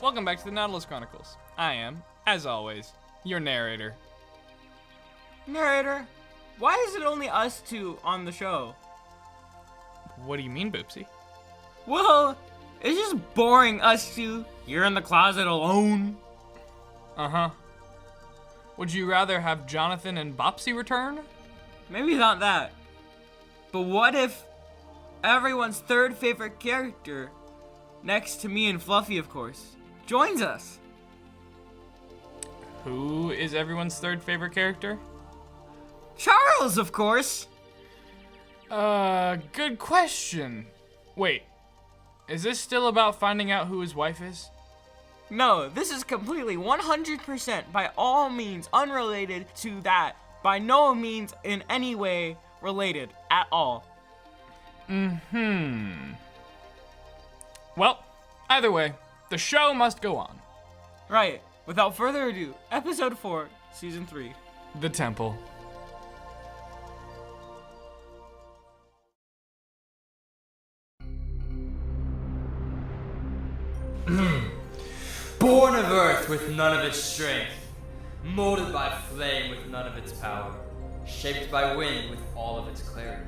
Welcome back to the Nautilus Chronicles. I am, as always, your narrator. Narrator, why is it only us two on the show? What do you mean, Boopsie? Well, it's just boring us two here in the closet alone. Uh-huh. Would you rather have Jonathan and Bopsy return? Maybe not that. But what if everyone's third favorite character, next to me and Fluffy, of course, joins us? Who is everyone's third favorite character? Charles, of course. Good question. Wait, is this still about finding out who his wife is? No, this is completely 100% by all means unrelated to that. By no means in any way related at all. Well, either way, the show must go on. Right. Without further ado, episode 4, season 3. The Temple. Born of earth with none of its strength, molded by flame with none of its power, shaped by wind with all of its clarity,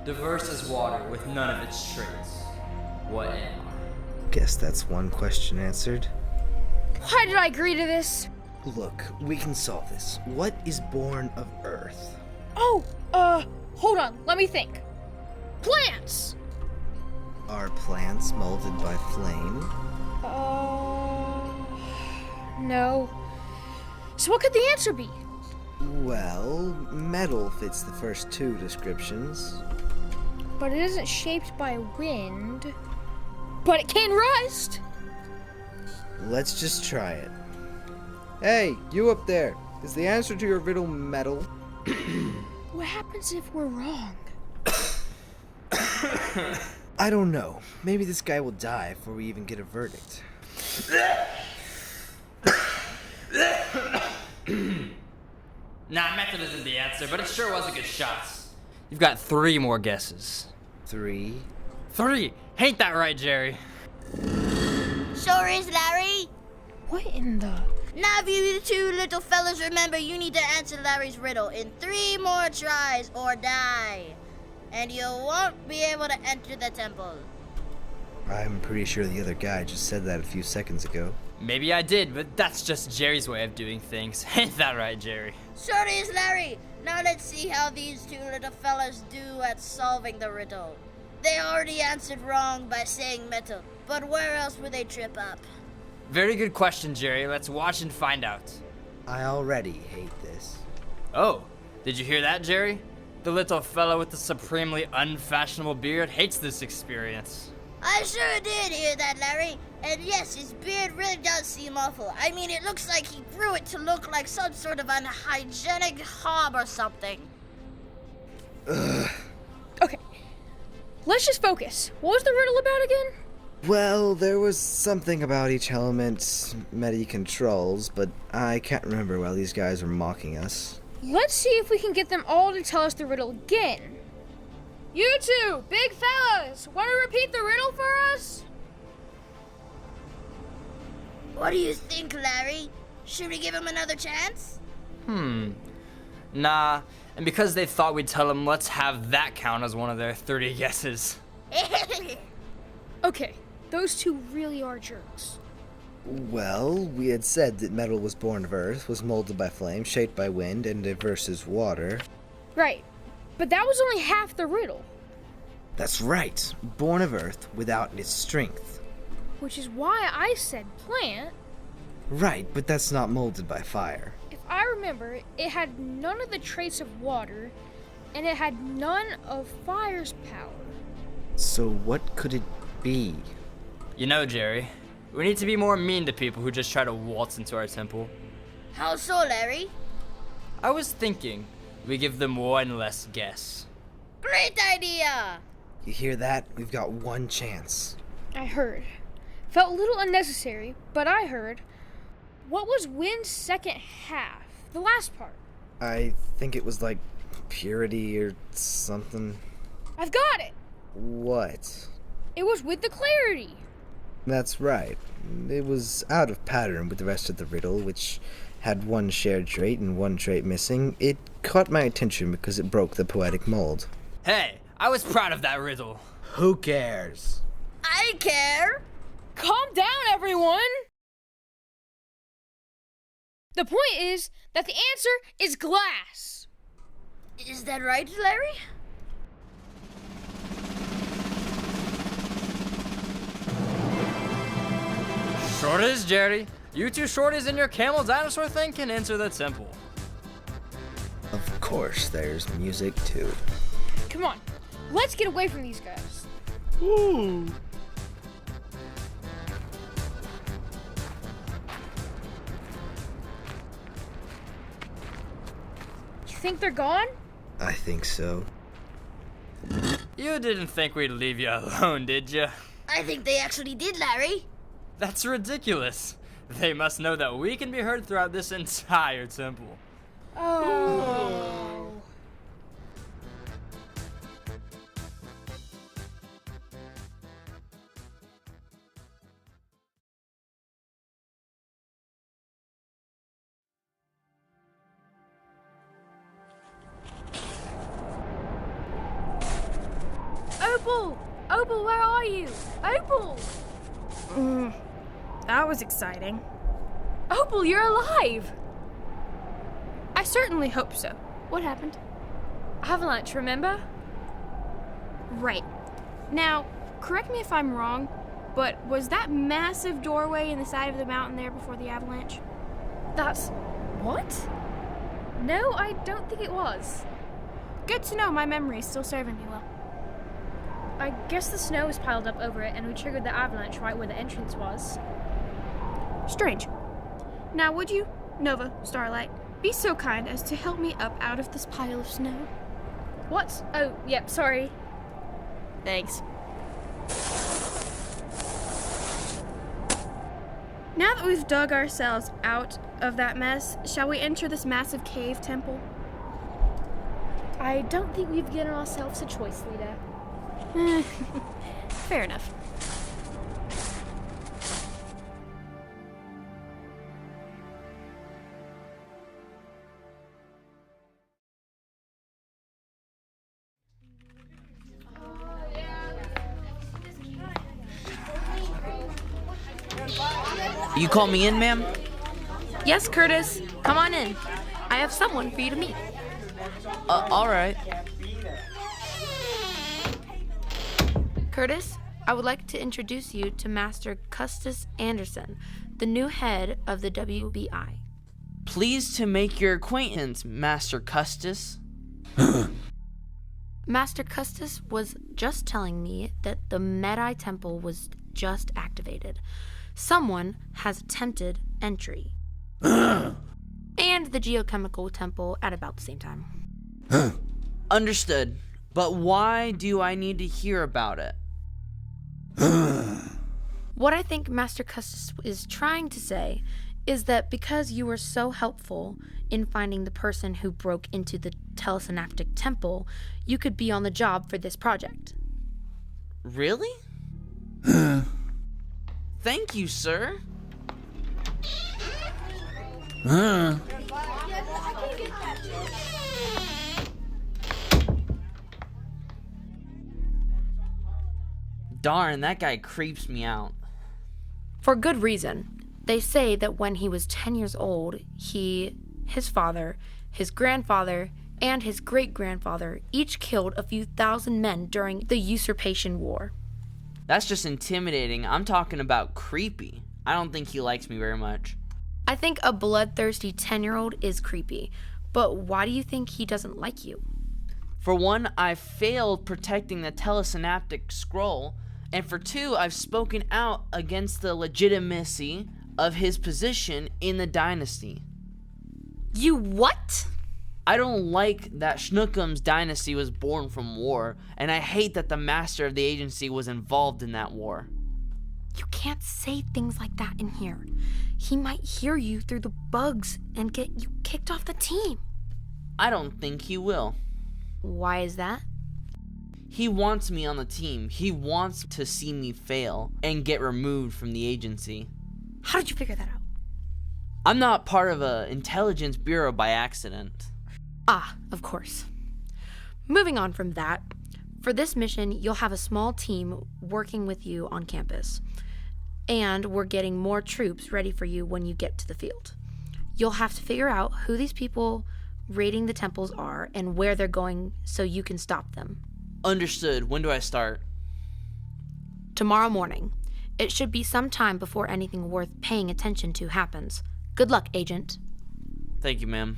diverse as water with none of its traits. What am I? Guess that's one question answered. Why did I agree to this? Look, we can solve this. What is born of Earth? Oh, hold on, let me think. Plants! Are plants molded by flame? No. So what could the answer be? Well, metal fits the first two descriptions. But it isn't shaped by wind. But it can rust! Let's just try it. Hey, you up there. Is the answer to your riddle metal? What happens if we're wrong? I don't know. Maybe this guy will die before we even get a verdict. Nah, metal isn't the answer, but it sure was a good shot. You've got 3 more guesses. 3. 3! Ain't that right, Jerry? Sure is, Larry. What in the... Now if you two little fellas remember, you need to answer Larry's riddle in 3 more tries or die. And you won't be able to enter the temple. I'm pretty sure the other guy just said that a few seconds ago. Maybe I did, but that's just Jerry's way of doing things. Ain't that right, Jerry? Sure is, Larry. Now let's see how these 2 little fellas do at solving the riddle. They already answered wrong by saying metal, but where else would they trip up? Very good question, Jerry. Let's watch and find out. I already hate this. Oh, did you hear that, Jerry? The little fellow with the supremely unfashionable beard hates this experience. I sure did hear that, Larry. And yes, his beard really does seem awful. I mean, it looks like he grew it to look like some sort of unhygienic hob or something. Okay, let's just focus. What was the riddle about again? Well, there was something about each element Medi controls, but I can't remember while these guys were mocking us. Let's see if we can get them all to tell us the riddle again. You two, big fellas, want to repeat the riddle for us? What do you think, Larry? Should we give him another chance? Nah, and because they thought we'd tell them, let's have that count as one of their 30 guesses. Okay, those two really are jerks. Well, we had said that metal was born of earth, was molded by flame, shaped by wind, and diverse as water. Right, but that was only half the riddle. That's right, born of earth without its strength. Which is why I said plant. Right, but that's not molded by fire. If I remember, it had none of the traits of water, and it had none of fire's power. So what could it be? You know, Jerry, we need to be more mean to people who just try to waltz into our temple. How so, Larry? I was thinking we give them one less guess. Great idea! You hear that? We've got one chance. I heard. Felt a little unnecessary, but I heard. What was wind's second half? The last part. I think it was like purity or something. I've got it! What? It was with the clarity. That's right. It was out of pattern with the rest of the riddle, which had one shared trait and one trait missing. It caught my attention because it broke the poetic mold. Hey, I was proud of that riddle. Who cares? I care. Calm down, everyone! The point is that the answer is glass. Is that right, Larry? Shorties, Jerry. You two shorties and your camel dinosaur thing can enter the temple. Of course, there's music too. Come on, let's get away from these guys. You think they're gone? I think so. You didn't think we'd leave you alone, did you? I think they actually did, Larry. That's ridiculous. They must know that we can be heard throughout this entire temple. Oh. Opal! Opal, where are you? Opal! That was exciting. Opal, you're alive! I certainly hope so. What happened? Avalanche, remember? Right. Now, correct me if I'm wrong, but was that massive doorway in the side of the mountain there before the avalanche? That's... what? No, I don't think it was. Good to know my memory is still serving me well. I guess the snow was piled up over it and we triggered the avalanche right where the entrance was. Strange. Now would you, Nova, Starlight, be so kind as to help me up out of this pile of snow? What? Oh, yep, sorry. Thanks. Now that we've dug ourselves out of that mess, shall we enter this massive cave temple? I don't think we've given ourselves a choice, Leader. Fair enough. You call me in, ma'am? Yes, Curtis. Come on in. I have someone for you to meet. All right. Curtis, I would like to introduce you to Master Custis Anderson, the new head of the WBI. Pleased to make your acquaintance, Master Custis. Master Custis was just telling me that the Medai Temple was just activated. Someone has attempted entry. And the Geochemical Temple at about the same time. Understood. But why do I need to hear about it? What I think Master Custis is trying to say is that because you were so helpful in finding the person who broke into the telesynaptic temple, you could be on the job for this project. Really? Thank you, sir. Darn, that guy creeps me out. For good reason. They say that when he was 10 years old, his father, his grandfather, and his great-grandfather each killed a few thousand men during the Usurpation War. That's just intimidating. I'm talking about creepy. I don't think he likes me very much. I think a bloodthirsty 10-year-old is creepy, but why do you think he doesn't like you? For one, I failed protecting the telesynaptic scroll, and for two, I've spoken out against the legitimacy of his position in the dynasty. You what? I don't like that Schnookum's dynasty was born from war, and I hate that the master of the agency was involved in that war. You can't say things like that in here. He might hear you through the bugs and get you kicked off the team. I don't think he will. Why is that? He wants me on the team. He wants to see me fail and get removed from the agency. How did you figure that out? I'm not part of an intelligence bureau by accident. Ah, of course. Moving on from that, for this mission, you'll have a small team working with you on campus. And we're getting more troops ready for you when you get to the field. You'll have to figure out who these people raiding the temples are and where they're going so you can stop them. Understood. When do I start? Tomorrow morning. It should be some time before anything worth paying attention to happens. Good luck, Agent. Thank you, ma'am.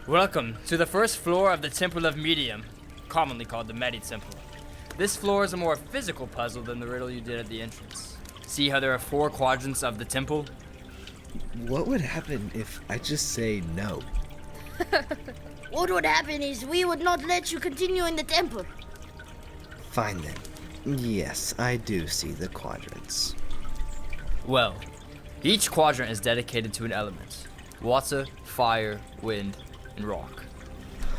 Welcome to the first floor of the Temple of Medium, commonly called the Medi Temple. This floor is a more physical puzzle than the riddle you did at the entrance. See how there are 4 quadrants of the temple? What would happen if I just say no? What would happen is we would not let you continue in the temple. Fine then. Yes, I do see the quadrants. Well, each quadrant is dedicated to an element. Water, fire, wind, and rock.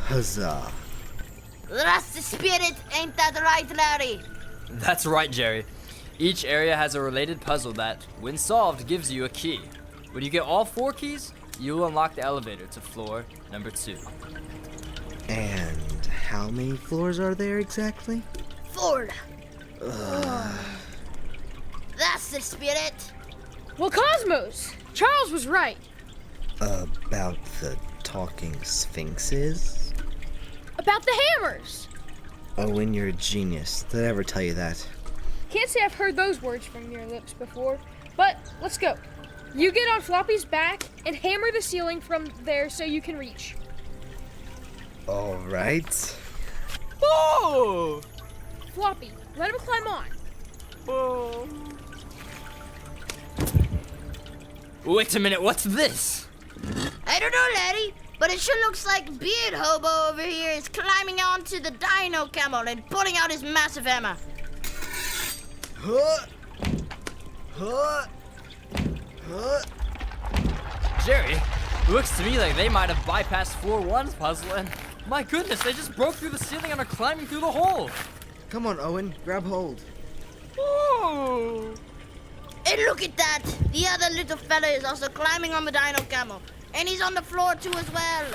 Huzzah. That's the spirit, ain't that right, Larry? That's right, Jerry. Each area has a related puzzle that, when solved, gives you a key. When you get all 4 keys, you will unlock the elevator to floor number 2. And how many floors are there exactly? 4. That's the spirit. Well, Cosmos! Charles was right. About the talking sphinxes? About the hammers. Owen, you're a genius. Did I ever tell you that? Can't say I've heard those words from your lips before, but let's go. You get on Floppy's back and hammer the ceiling from there so you can reach. All right. Oh! Floppy, let him climb on. Oh. Wait a minute, what's this? I don't know, Larry, but it sure looks like Beard Hobo over here is climbing onto the dino camel and pulling out his massive hammer. Huh. Huh. Huh. Jerry, it looks to me like they might have bypassed floor 1's puzzle and, my goodness, they just broke through the ceiling and are climbing through the hole. Come on, Owen. Grab hold. Oh! And look at that! The other little fella is also climbing on the dino camel. And he's on the floor too as well.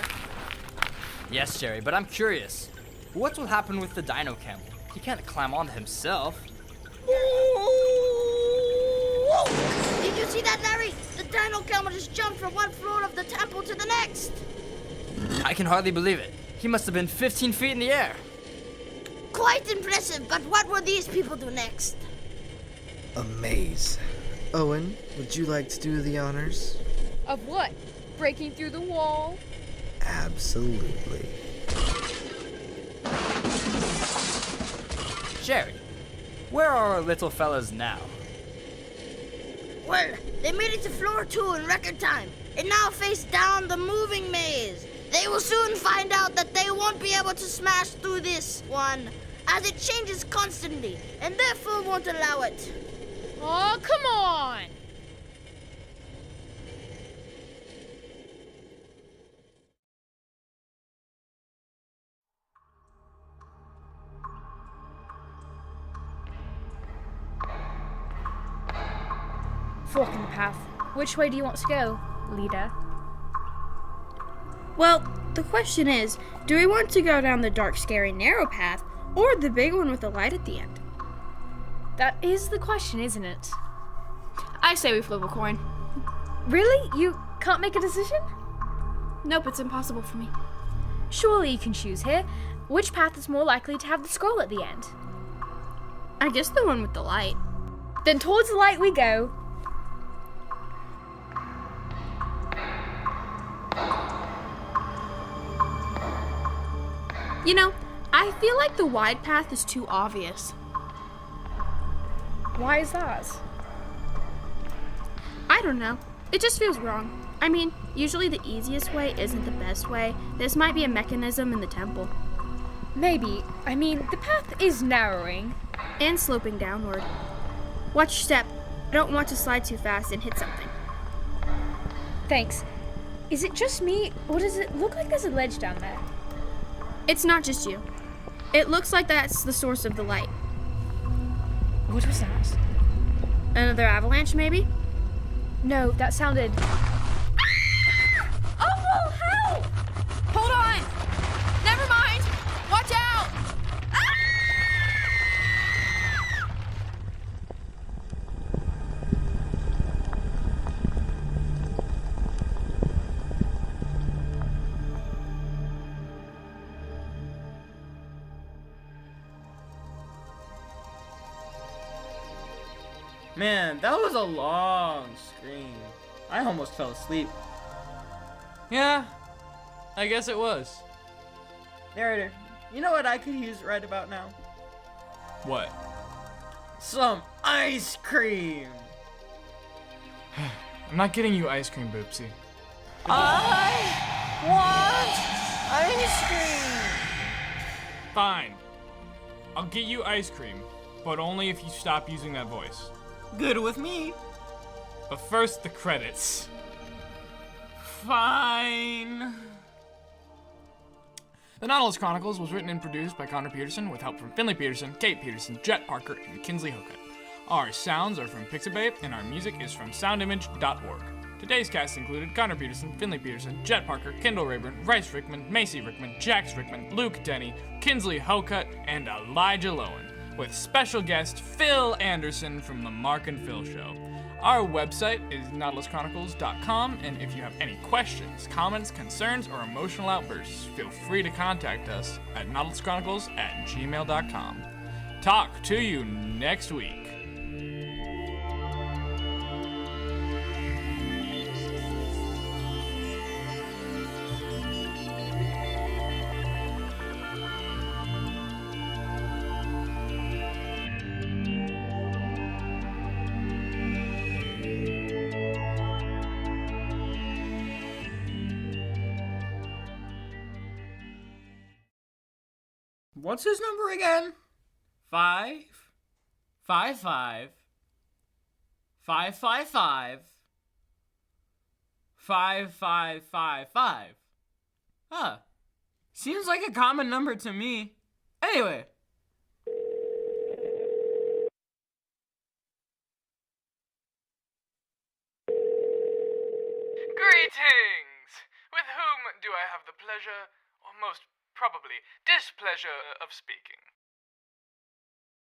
Yes, Jerry, but I'm curious. What will happen with the dino camel? He can't climb onto himself. Did you see that, Larry? The dino camel just jumped from one floor of the temple to the next. I can hardly believe it. He must have been 15 feet in the air. Quite impressive, but what will these people do next? A maze. Owen, would you like to do the honors? Of what? Breaking through the wall? Absolutely. Jerry, where are our little fellas now? Well, they made it to floor 2 in record time, and now face down the moving maze. They will soon find out that they won't be able to smash through this one, as it changes constantly, and therefore won't allow it. Oh, come on! Fork in the path. Which way do you want to go, leader? Well, the question is, do we want to go down the dark, scary, narrow path, or the big one with the light at the end? That is the question, isn't it? I say we flip a coin. Really? You can't make a decision? Nope, it's impossible for me. Surely you can choose here. Which path is more likely to have the scroll at the end? I guess the one with the light. Then towards the light we go. You know, I feel like the wide path is too obvious. Why is that? I don't know. It just feels wrong. I mean, usually the easiest way isn't the best way. This might be a mechanism in the temple. Maybe. I mean, the path is narrowing. And sloping downward. Watch your step. I don't want to slide too fast and hit something. Thanks. Is it just me, or does it look like there's a ledge down there? It's not just you. It looks like that's the source of the light. What was that? Another avalanche, maybe? No, that sounded... Opal, help! Hold on! Never mind! Watch out! Man, that was a long scream. I almost fell asleep. Yeah, I guess it was. Narrator, you know what I could use right about now? What? Some ice cream! I'm not getting you ice cream, Boopsie. I want ice cream! Fine. I'll get you ice cream, but only if you stop using that voice. Good with me. But first, the credits. Fine. The Nautilus Chronicles was written and produced by Connor Peterson with help from Finley Peterson, Kate Peterson, Jet Parker, and Kinsley Hocutt. Our sounds are from Pixabay, and our music is from soundimage.org. Today's cast included Connor Peterson, Finley Peterson, Jet Parker, Kendall Rayburn, Rice Rickman, Macy Rickman, Jax Rickman, Luke Denny, Kinsley Hocutt, and Elijah Lowen, with special guest Phil Anderson from The Mark and Phil Show. Our website is nautiluschronicles.com, and if you have any questions, comments, concerns, or emotional outbursts, feel free to contact us at nautiluschronicles@gmail.com. Talk to you next week. What's his number again? 555 555 5555. Huh. Seems like a common number to me. Anyway. Greetings! With whom do I have the pleasure, or most probably displeasure, of speaking?